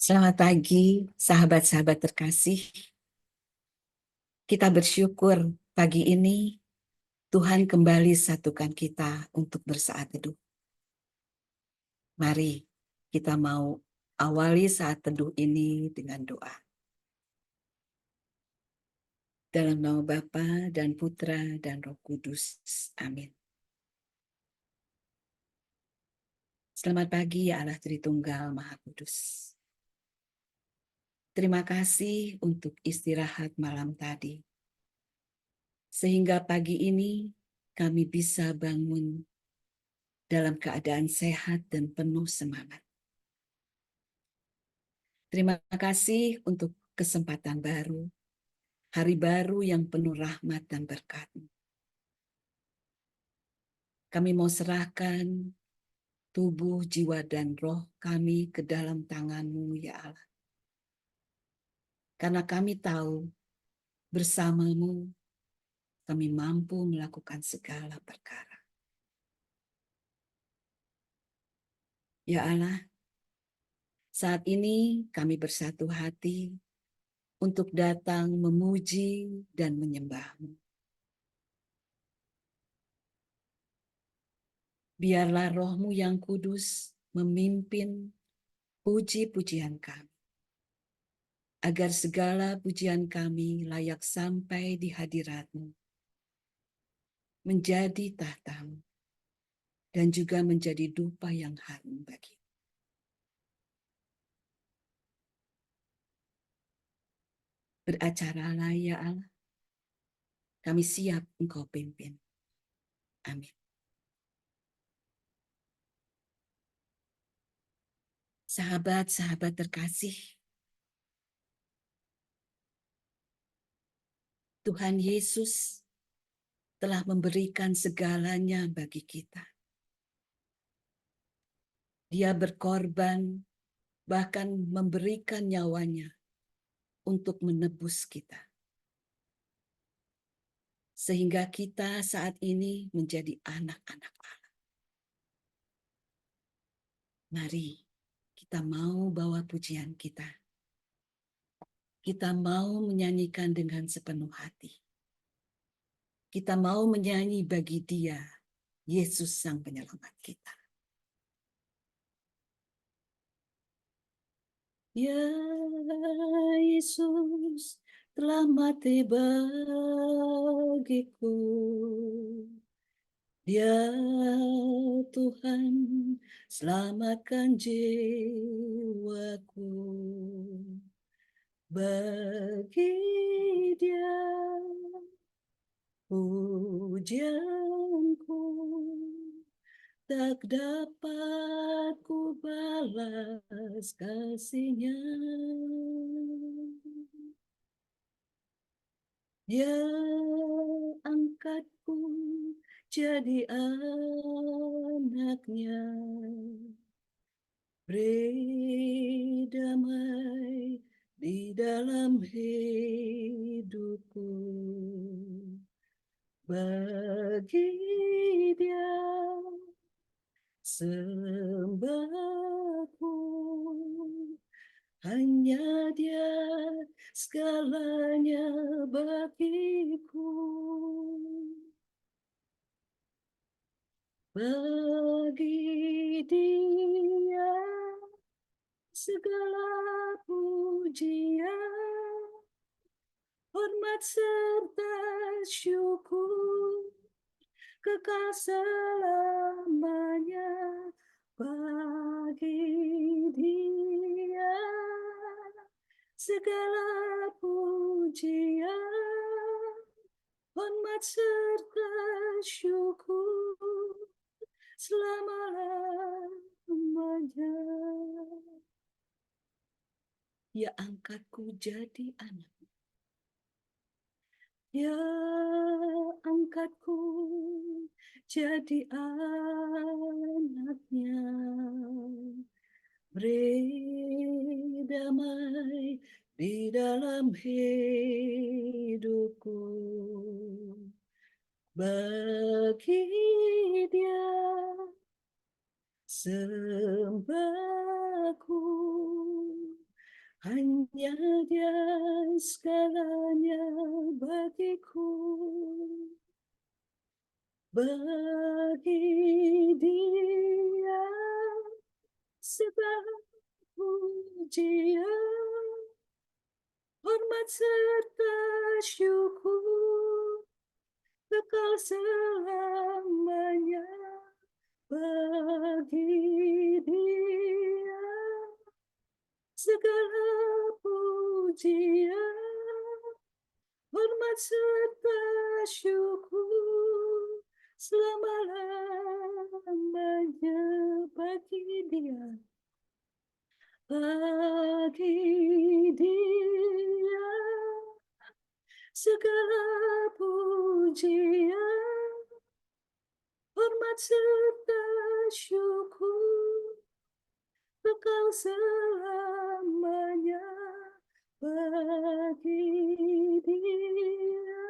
Selamat pagi, sahabat-sahabat terkasih. Kita bersyukur pagi ini Tuhan kembali satukan kita untuk bersaat teduh. Mari kita mau awali saat teduh ini dengan doa. Dalam nama Bapa dan Putra dan Roh Kudus. Amin. Selamat pagi ya Allah Tritunggal Maha Kudus. Terima kasih untuk istirahat malam tadi. Sehingga pagi ini kami bisa bangun dalam keadaan sehat dan penuh semangat. Terima kasih untuk kesempatan baru, hari baru yang penuh rahmat dan berkat. Kami mau serahkan tubuh, jiwa, dan roh kami ke dalam tangan-Mu, ya Allah. Karena kami tahu bersama-Mu kami mampu melakukan segala perkara. Ya Allah, saat ini kami bersatu hati untuk datang memuji dan menyembah-Mu. Biarlah roh-Mu yang kudus memimpin puji-pujian kami, agar segala pujian kami layak sampai di hadirat-Mu, menjadi tahta-Mu, dan juga menjadi dupa yang harum bagi. Beracaralah ya Allah, kami siap Engkau pimpin. Amin. Sahabat-sahabat terkasih, Tuhan Yesus telah memberikan segalanya bagi kita. Dia berkorban, bahkan memberikan nyawanya untuk menebus kita. Sehingga kita saat ini menjadi anak-anak Allah. Mari kita mau bawa pujian kita. Kita mau menyanyikan dengan sepenuh hati. Kita mau menyanyi bagi Dia, Yesus Sang Penyelamat kita. Ya Yesus telah mati bagiku. Dia Tuhan selamatkan jiwaku. Bagi Dia pujianku tak dapat ku balas kasihnya. Dia angkatku jadi anaknya, beri damai di dalam hidupku. Bagi Dia sembahku, hanya Dia segalanya bagiku. Bagi Dia segala pujian, hormat serta syukur, kekal selamanya. Bagi Dia segala pujian, hormat serta syukur, selama-lamanya. Dia angkatku jadi anak. Dia angkatku jadi anaknya. Beri damai di dalam hidupku. Bagi Dia sembahku, Hanya Dia segalanya bagiku. Bagi Dia segala pujian, hormat serta syukur kekal selamanya. Bagi Dia segala pujian, hormat serta syukur selama-lamanya. Bagi Dia, bagi Dia segala pujian, hormat serta syukur kekal selamanya. Bagi Dia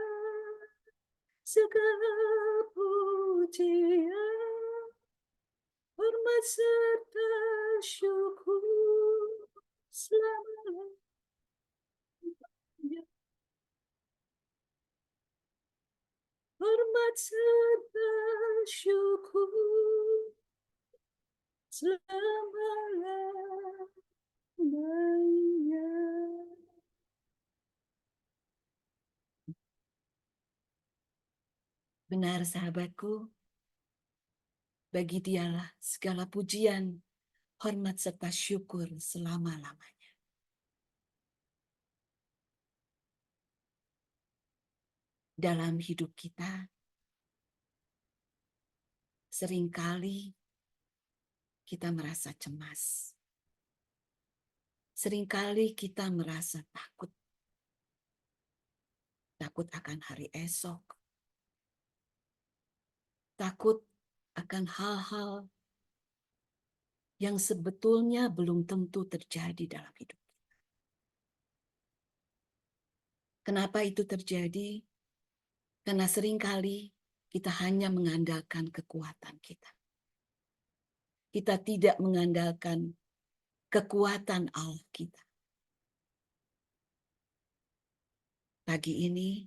segala pujian, hormat serta syukur selama-lamanya. Hormat serta syukur selama-lamanya. Benar sahabatku, bagi Dialah segala pujian, hormat serta syukur selama-lamanya. Dalam hidup kita, seringkali kita merasa cemas. Seringkali kita merasa takut. Takut akan hari esok. Takut akan hal-hal yang sebetulnya belum tentu terjadi dalam hidup. Kenapa itu terjadi? Karena seringkali kita hanya mengandalkan kekuatan kita. Kita tidak mengandalkan kekuatan Allah kita. Pagi ini,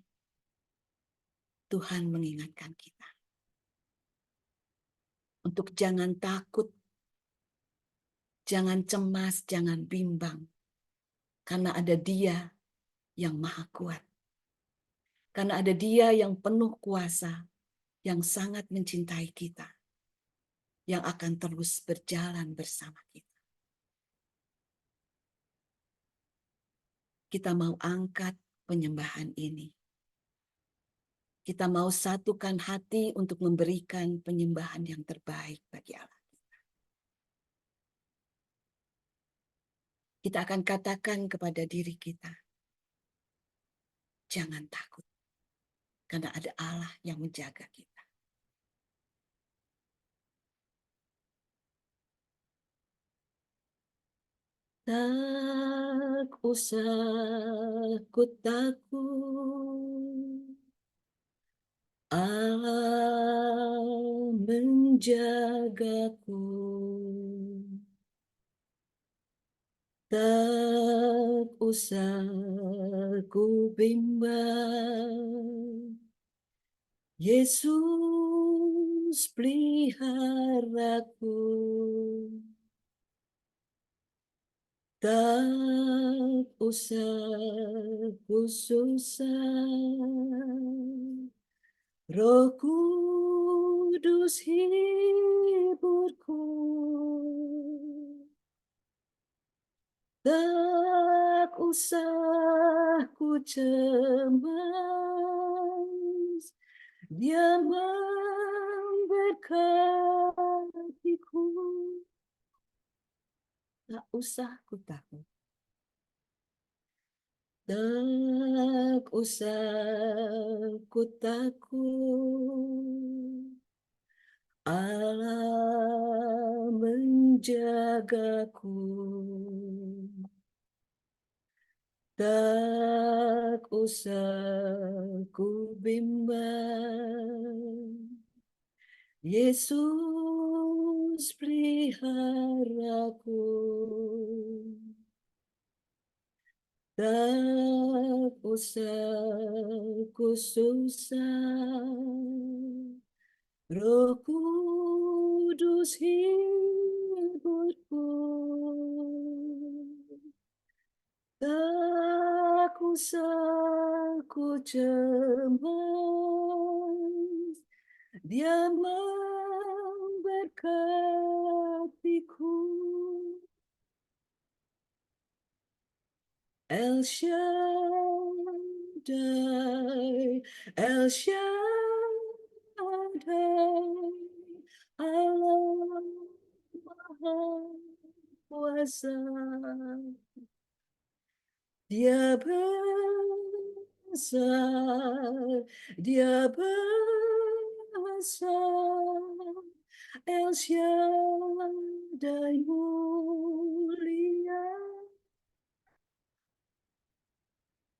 Tuhan mengingatkan kita untuk jangan takut, jangan cemas, jangan bimbang. Karena ada Dia yang maha kuat. Karena ada Dia yang penuh kuasa, yang sangat mencintai kita, yang akan terus berjalan bersama kita. Kita mau angkat penyembahan ini. Kita mau satukan hati untuk memberikan penyembahan yang terbaik bagi Allah. Kita akan katakan kepada diri kita, jangan takut, karena ada Allah yang menjaga kita. Tak usah ku takut, Allah menjagaku. Tak usah ku bimbang, Yesus peliharaku. Tak usah ku susah, Roh Kudus hiburku. Tak usah ku cemas, Dia memberkatiku. Tak usah ku takut. Tak usah ku takut, Allah menjagaku. Tak usah ku bimbang, Yesus peliharaku. Tak usah ku susah, Roh Kudus hiburku. Tak usah ku cemas, Dia memberkatiku. El Shaddai, El Shaddai, Allah Maha Kuasa. Dia besar, Dia besar, El Shaddai mulia.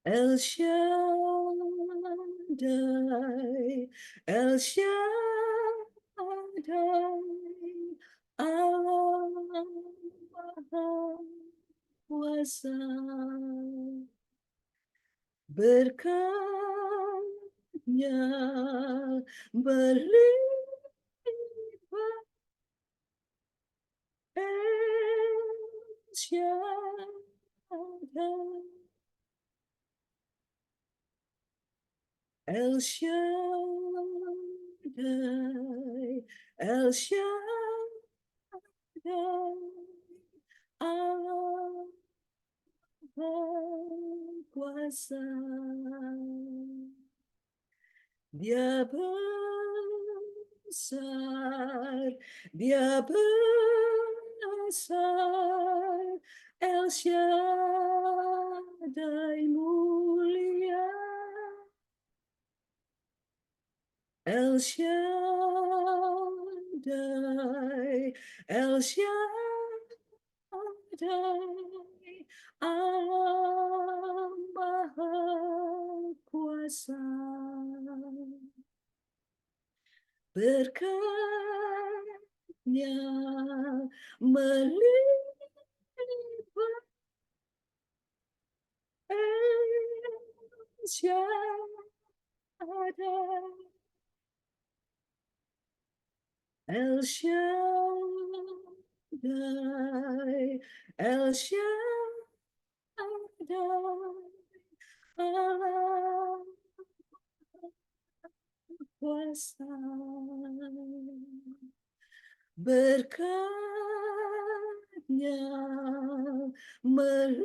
El Shaddai, El Shaddai, Allah Maha Kuasa. Berkatnya berlimpah. El Shaddai, El Shaddai, El Shaddai, Allah Maha Kuasa. Dia besar, Dia besar, El Shaddai mulia. El Shaddai, El Shaddai, Allah Maha Kuasa. Berkatnya melimpah. El Shaddai, El Shaddai, El Shaddai, Allah Kuasa. Berkatnya melimpah.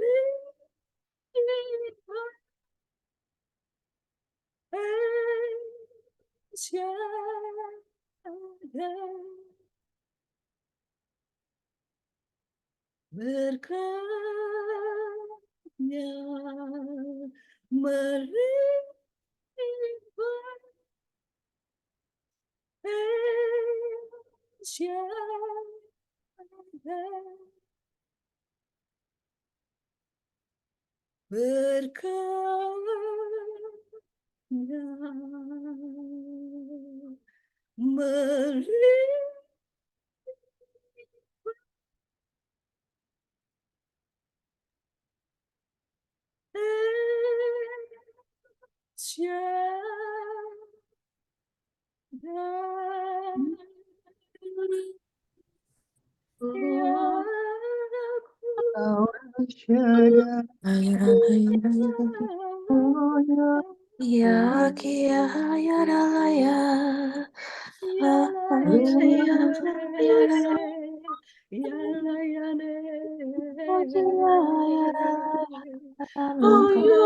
El Shaddai, berkatnya melimpah. El Shaddai, berkatnya melimpah. El Shaddai, ya Ya kia ya raya, Oh ya,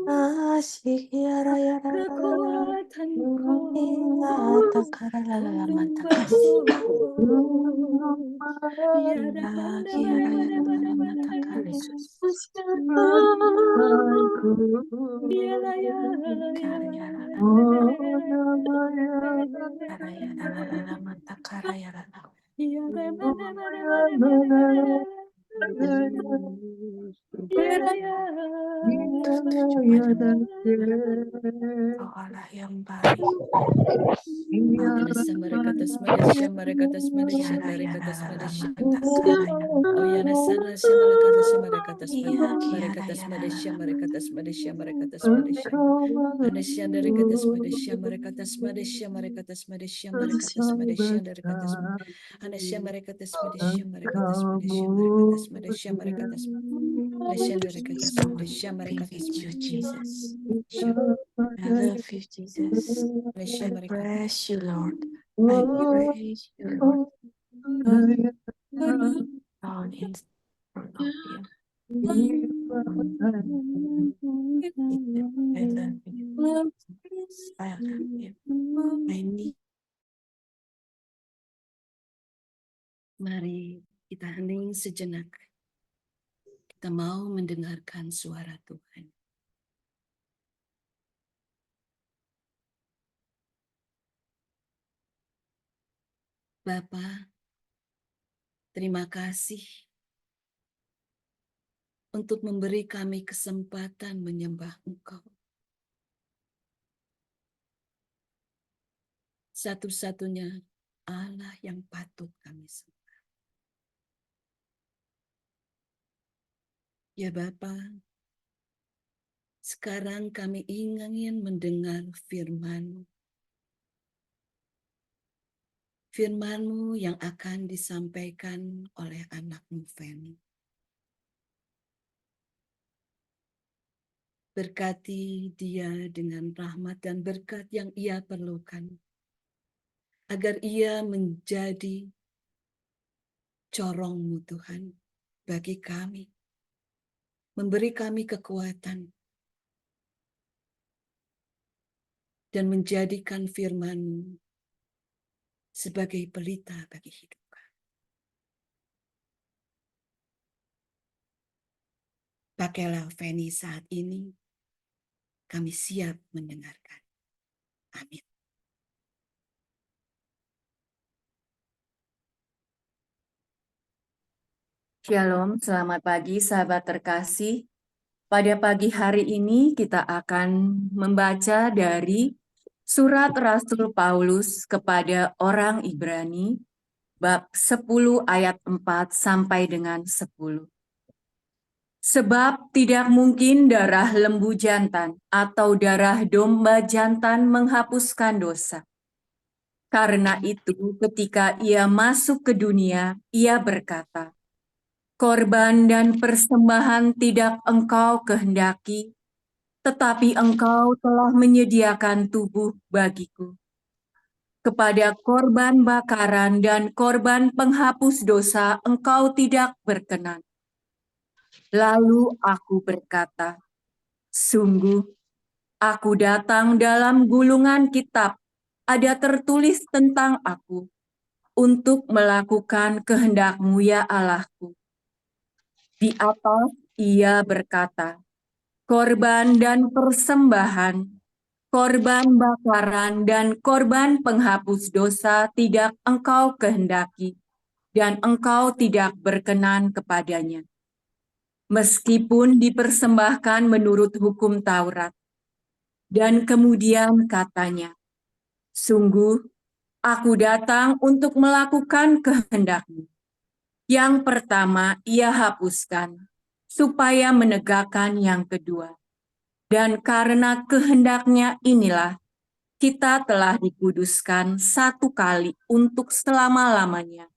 Engkau rajaku, kekuatanku, penyembahku. Ya da banda bada bada bada bada bada. Dialah ya ya. Ya da bada bada bada bada. Kau Allah yang baik. Anasa mereka tas madasya mereka tas madasya Kiara mereka yara tas lala madasya. manta karaya. Oh ya nasana sya mereka tas mereka tas Iya mereka kiara tas yara madasya lala mereka manta. tas madasya mereka tas madasya. Anasya dari katas madasya mereka tas madasya mereka tas madasya mereka tas madasya dari katas Anasya mereka tas madasya mereka tas madasya mereka tas madasya mereka tas Anasya dari katas madasya We mereka tas need you, madasya Jesus. I love you, Jesus. Anasya I mereka praise you, Lord. I praise you, Lord. Down in front of you. I love you. I love you. I need Mari kita hening sejenak. Kita mau mendengarkan suara Tuhan. Bapa, terima kasih untuk memberi kami kesempatan menyembah Engkau. Satu-satunya Allah yang patut kami sembah. Ya Bapa, sekarang kami ingin mendengar firman-Mu. Firman-Mu yang akan disampaikan oleh anak-Mu Feni. Berkati dia dengan rahmat dan berkat yang ia perlukan, agar ia menjadi corong-Mu Tuhan bagi kami, memberi kami kekuatan, dan menjadikan firman-Mu sebagai pelita bagi hidup kami. Pakailah Feni saat ini, kami siap mendengarkan. Amin. Shalom, selamat pagi sahabat terkasih. Pada pagi hari ini kita akan membaca dari surat Rasul Paulus kepada orang Ibrani, bab 10 ayat 4 sampai dengan 10. Sebab tidak mungkin darah lembu jantan atau darah domba jantan menghapuskan dosa. Karena itu ketika ia masuk ke dunia, ia berkata, korban dan persembahan tidak engkau kehendaki, tetapi engkau telah menyediakan tubuh bagiku. Kepada korban bakaran dan korban penghapus dosa engkau tidak berkenan. Lalu aku berkata, sungguh, aku datang dalam gulungan kitab, ada tertulis tentang aku, untuk melakukan kehendak-Mu ya Allahku. Di atas ia berkata, korban dan persembahan, korban bakaran dan korban penghapus dosa tidak engkau kehendaki, dan engkau tidak berkenan kepadanya. Meskipun dipersembahkan menurut hukum Taurat. Dan kemudian katanya, sungguh aku datang untuk melakukan kehendak-Mu. Yang pertama ia hapuskan, supaya menegakkan yang kedua. Dan karena kehendaknya inilah, kita telah dikuduskan satu kali untuk selama-lamanya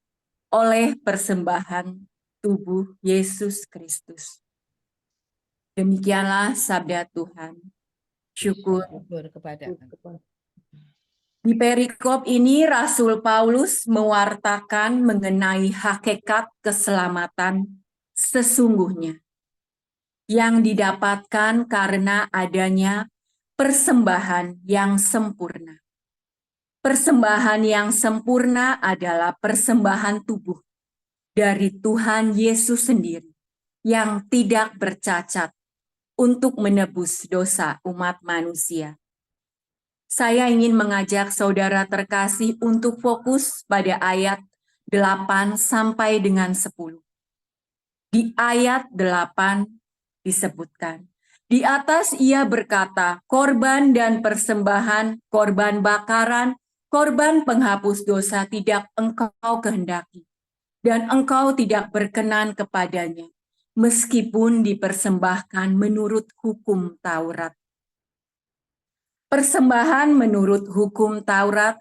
oleh persembahan tubuh Yesus Kristus. Demikianlah sabda Tuhan. Syukur. kepada Di perikop ini Rasul Paulus mewartakan mengenai hakikat keselamatan sesungguhnya yang didapatkan karena adanya persembahan yang sempurna. Persembahan yang sempurna adalah persembahan tubuh dari Tuhan Yesus sendiri yang tidak bercacat untuk menebus dosa umat manusia. Saya ingin mengajak saudara terkasih untuk fokus pada ayat 8 sampai dengan 10. Di ayat 8 disebutkan. Di atas ia berkata, korban dan persembahan, korban bakaran, korban penghapus dosa tidak engkau kehendaki, dan engkau tidak berkenan kepadanya, meskipun dipersembahkan menurut hukum Taurat. Persembahan menurut hukum Taurat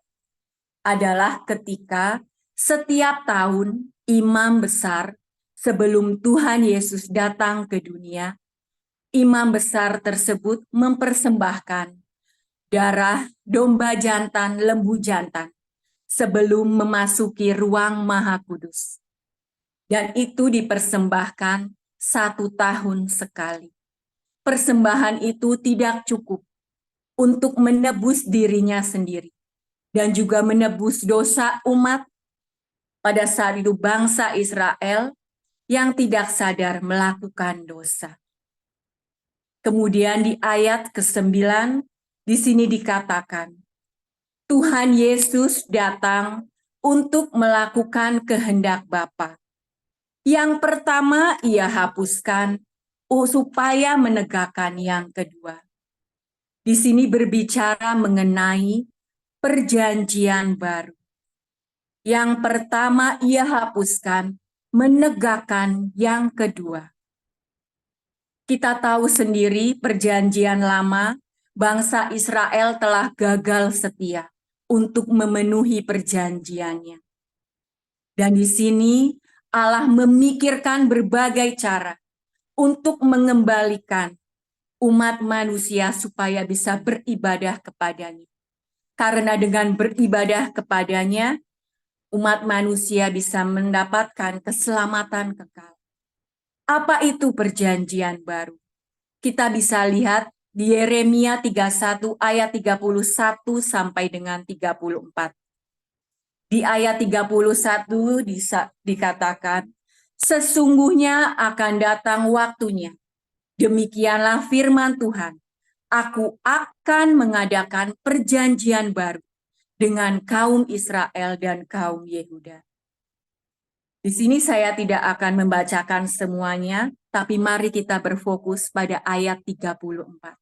adalah ketika setiap tahun imam besar sebelum Tuhan Yesus datang ke dunia, imam besar tersebut mempersembahkan darah domba jantan, lembu jantan sebelum memasuki ruang Maha Kudus. Dan itu dipersembahkan 1 tahun sekali. Persembahan itu tidak cukup untuk menebus dirinya sendiri dan juga menebus dosa umat pada saat itu bangsa Israel yang tidak sadar melakukan dosa. Kemudian di ayat ke-9 di sini dikatakan, Tuhan Yesus datang untuk melakukan kehendak Bapa. Yang pertama ia hapuskan supaya menegakkan yang kedua. Di sini berbicara mengenai perjanjian baru. Yang pertama ia hapuskan, menegakkan yang kedua. Kita tahu sendiri perjanjian lama, bangsa Israel telah gagal setia untuk memenuhi perjanjiannya. Dan di sini Allah memikirkan berbagai cara untuk mengembalikan umat manusia supaya bisa beribadah kepadanya. Karena dengan beribadah kepadanya, umat manusia bisa mendapatkan keselamatan kekal. Apa itu perjanjian baru? Kita bisa lihat di Yeremia 31 ayat 31 sampai dengan 34. Di ayat 31 dikatakan, sesungguhnya akan datang waktunya. Demikianlah firman Tuhan. Aku akan mengadakan perjanjian baru dengan kaum Israel dan kaum Yehuda. Di sini saya tidak akan membacakan semuanya, tapi mari kita berfokus pada ayat 34.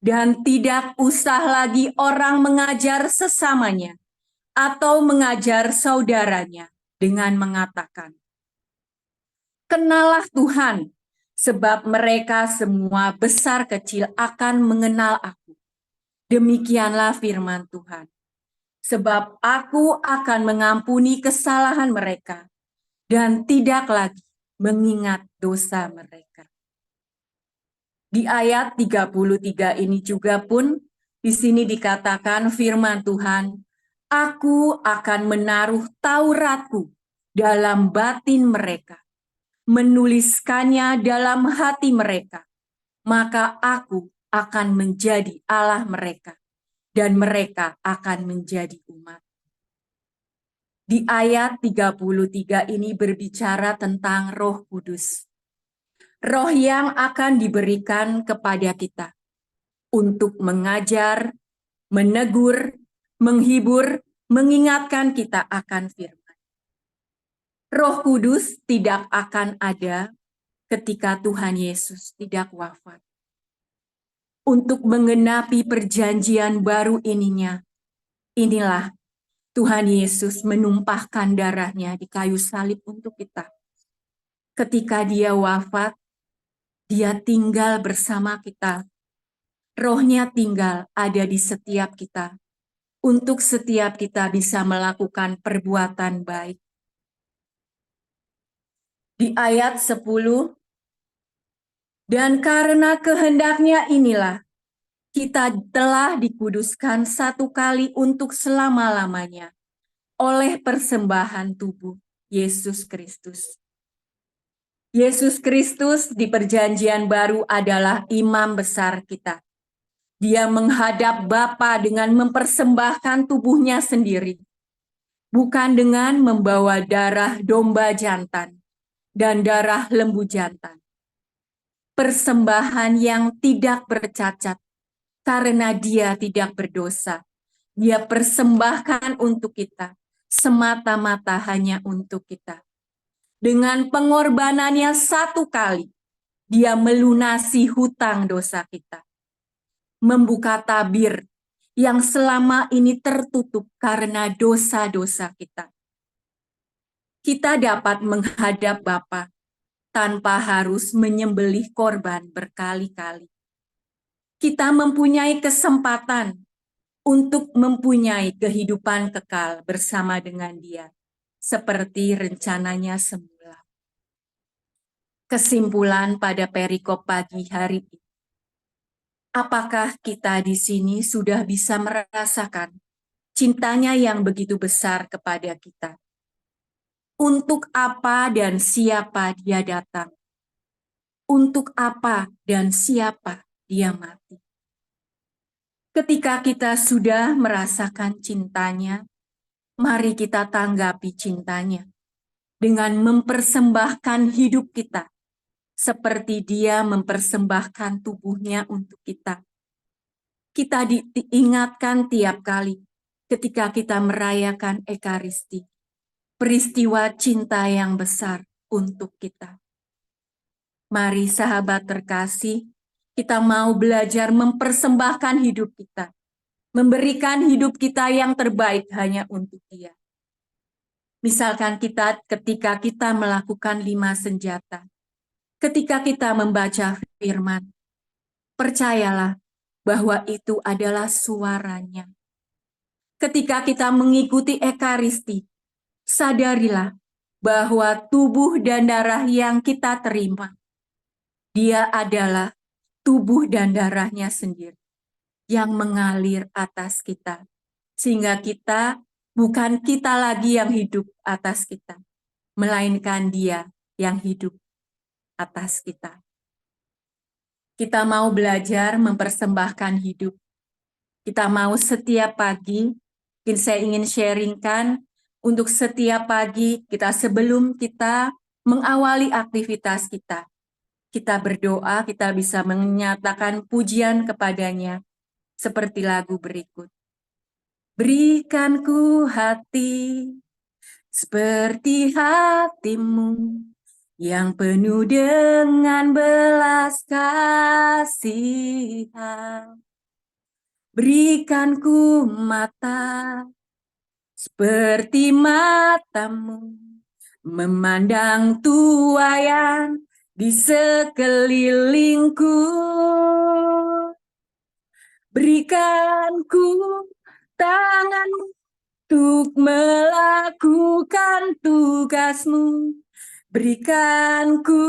Dan tidak usah lagi orang mengajar sesamanya atau mengajar saudaranya dengan mengatakan, kenalah Tuhan, sebab mereka semua besar kecil akan mengenal aku. Demikianlah firman Tuhan. Sebab aku akan mengampuni kesalahan mereka dan tidak lagi mengingat dosa mereka. Di ayat 33 ini juga pun di sini dikatakan firman Tuhan, aku akan menaruh Tauratku dalam batin mereka, menuliskannya dalam hati mereka, maka aku akan menjadi Allah mereka, dan mereka akan menjadi umat. Di ayat 33 ini berbicara tentang Roh Kudus. Roh yang akan diberikan kepada kita untuk mengajar, menegur, menghibur, mengingatkan kita akan firman. Roh Kudus tidak akan ada ketika Tuhan Yesus tidak wafat. Untuk menggenapi perjanjian baru inilah Tuhan Yesus menumpahkan darahnya di kayu salib untuk kita. Ketika dia wafat, dia tinggal bersama kita. Rohnya tinggal ada di setiap kita. Untuk setiap kita bisa melakukan perbuatan baik. Di ayat 10, dan karena kehendaknya inilah, kita telah dikuduskan satu kali untuk selama-lamanya oleh persembahan tubuh Yesus Kristus. Yesus Kristus di perjanjian baru adalah imam besar kita. Dia menghadap Bapa dengan mempersembahkan tubuhnya sendiri, bukan dengan membawa darah domba jantan dan darah lembu jantan. Persembahan yang tidak bercacat, karena dia tidak berdosa. Dia persembahkan untuk kita, semata-mata hanya untuk kita. Dengan pengorbanannya satu kali, Dia melunasi hutang dosa kita, membuka tabir yang selama ini tertutup karena dosa-dosa kita. Kita dapat menghadap Bapa tanpa harus menyembelih korban berkali-kali. Kita mempunyai kesempatan untuk mempunyai kehidupan kekal bersama dengan Dia, seperti rencananya semula. Kesimpulan pada perikop pagi hari ini. Apakah kita di sini sudah bisa merasakan cintanya yang begitu besar kepada kita? Untuk apa dan siapa Dia datang? Untuk apa dan siapa Dia mati? Ketika kita sudah merasakan cintanya, mari kita tanggapi cintanya dengan mempersembahkan hidup kita seperti Dia mempersembahkan tubuhnya untuk kita. Kita diingatkan tiap kali ketika kita merayakan Ekaristi, peristiwa cinta yang besar untuk kita. Mari sahabat terkasih, kita mau belajar mempersembahkan hidup kita, memberikan hidup kita yang terbaik hanya untuk Dia. Misalkan ketika kita melakukan 5 senjata, ketika kita membaca firman, percayalah bahwa itu adalah suaranya. Ketika kita mengikuti Ekaristi, sadarilah bahwa tubuh dan darah yang kita terima, Dia adalah tubuh dan darahnya sendiri yang mengalir atas kita. Sehingga bukan kita lagi yang hidup atas kita, melainkan Dia yang hidup atas kita. Kita mau belajar mempersembahkan hidup. Kita mau setiap pagi, mungkin saya ingin sharingkan untuk setiap pagi kita sebelum kita mengawali aktivitas kita. Kita berdoa, kita bisa menyatakan pujian kepadanya seperti lagu berikut. Berikan ku hati seperti hatimu yang penuh dengan belas kasihan. Berikan ku mata seperti matamu memandang tuaian di sekelilingku. Berikan ku tanganmu untuk melakukan tugasmu. Berikan ku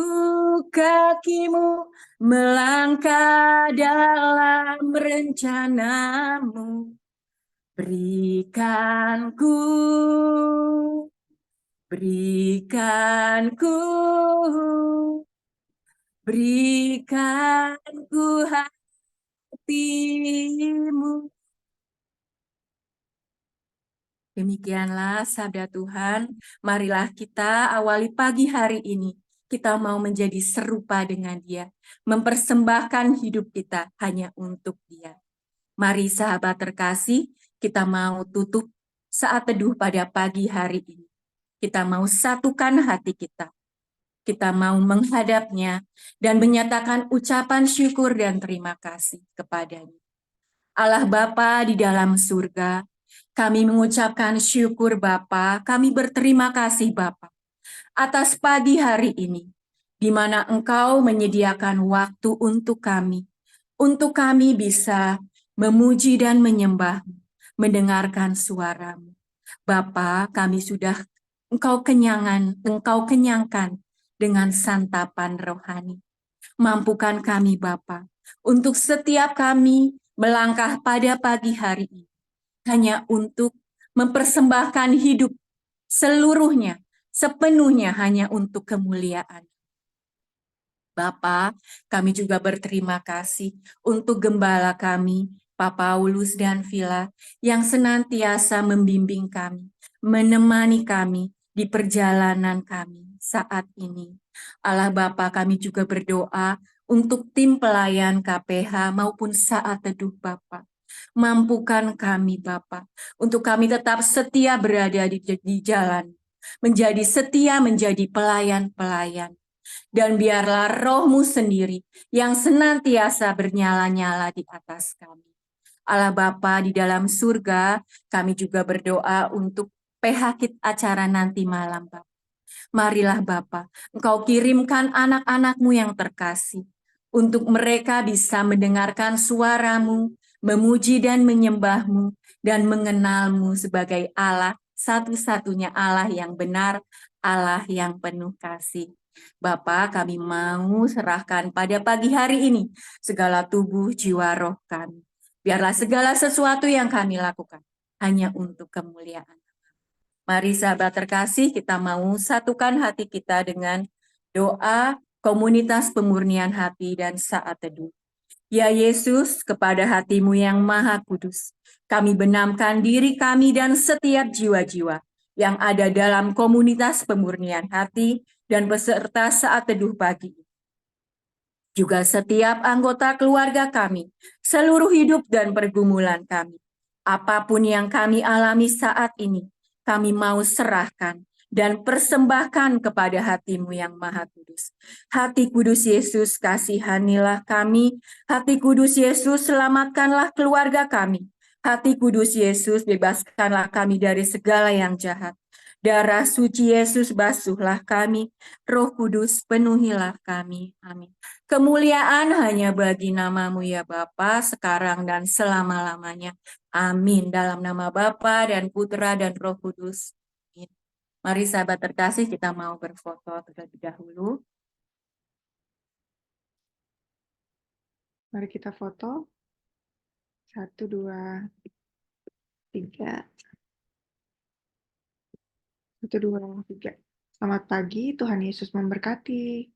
kakimu melangkah dalam rencanamu. Berikan ku hatimu. Demikianlah sabda Tuhan, marilah kita awali pagi hari ini. Kita mau menjadi serupa dengan Dia, mempersembahkan hidup kita hanya untuk Dia. Mari sahabat terkasih, kita mau tutup saat teduh pada pagi hari ini. Kita mau satukan hati kita. Kita mau menghadapnya dan menyatakan ucapan syukur dan terima kasih kepadanya. Allah Bapa di dalam surga, kami mengucapkan syukur Bapa, kami berterima kasih Bapa atas pagi hari ini, di mana Engkau menyediakan waktu untuk kami bisa memuji dan menyembah, mendengarkan suara-Mu. Bapa, kami sudah Engkau kenyangkan dengan santapan rohani. Mampukan kami Bapa, untuk setiap kami melangkah pada pagi hari ini, hanya untuk mempersembahkan hidup seluruhnya, sepenuhnya hanya untuk kemuliaan. Bapa, kami juga berterima kasih untuk gembala kami, Pak Paulus dan Vila, yang senantiasa membimbing kami, menemani kami di perjalanan kami saat ini. Allah Bapa, kami juga berdoa untuk tim pelayan KPH maupun saat teduh Bapa. Mampukan kami Bapa, untuk kami tetap setia berada di jalan, menjadi setia menjadi pelayan-pelayan, Dan biarlah roh-Mu sendiri yang senantiasa bernyala-nyala di atas kami. Allah Bapa di dalam surga, kami juga berdoa untuk PH acara nanti malam, Bapa. Marilah Bapa, Engkau kirimkan anak-anak-Mu yang terkasih, untuk mereka bisa mendengarkan suara-Mu, memuji dan menyembah-Mu, dan mengenal-Mu sebagai Allah, satu-satunya Allah yang benar, Allah yang penuh kasih. Bapa, kami mau serahkan pada pagi hari ini segala tubuh, jiwa, roh kami. Biarlah segala sesuatu yang kami lakukan hanya untuk kemuliaan. Mari sahabat terkasih, kita mau satukan hati kita dengan doa komunitas pemurnian hati dan saat teduh. Ya Yesus, kepada hati-Mu yang maha kudus, kami benamkan diri kami dan setiap jiwa-jiwa yang ada dalam komunitas pemurnian hati dan peserta saat teduh pagi. Juga setiap anggota keluarga kami, seluruh hidup dan pergumulan kami. Apapun yang kami alami saat ini, kami mau serahkan dan persembahkan kepada hati-Mu yang maha kudus. Hati kudus Yesus, kasihanilah kami. Hati kudus Yesus, selamatkanlah keluarga kami. Hati kudus Yesus, bebaskanlah kami dari segala yang jahat. Darah suci Yesus, basuhlah kami. Roh Kudus, penuhilah kami. Amin. Kemuliaan hanya bagi nama-Mu ya Bapa, sekarang dan selama-lamanya. Amin. Dalam nama Bapa dan Putra dan Roh Kudus. Amin. Mari sahabat terkasih, kita mau berfoto terlebih dahulu. Mari kita foto. 1, 2, 3. 1, 2, 3. Selamat pagi, Tuhan Yesus memberkati.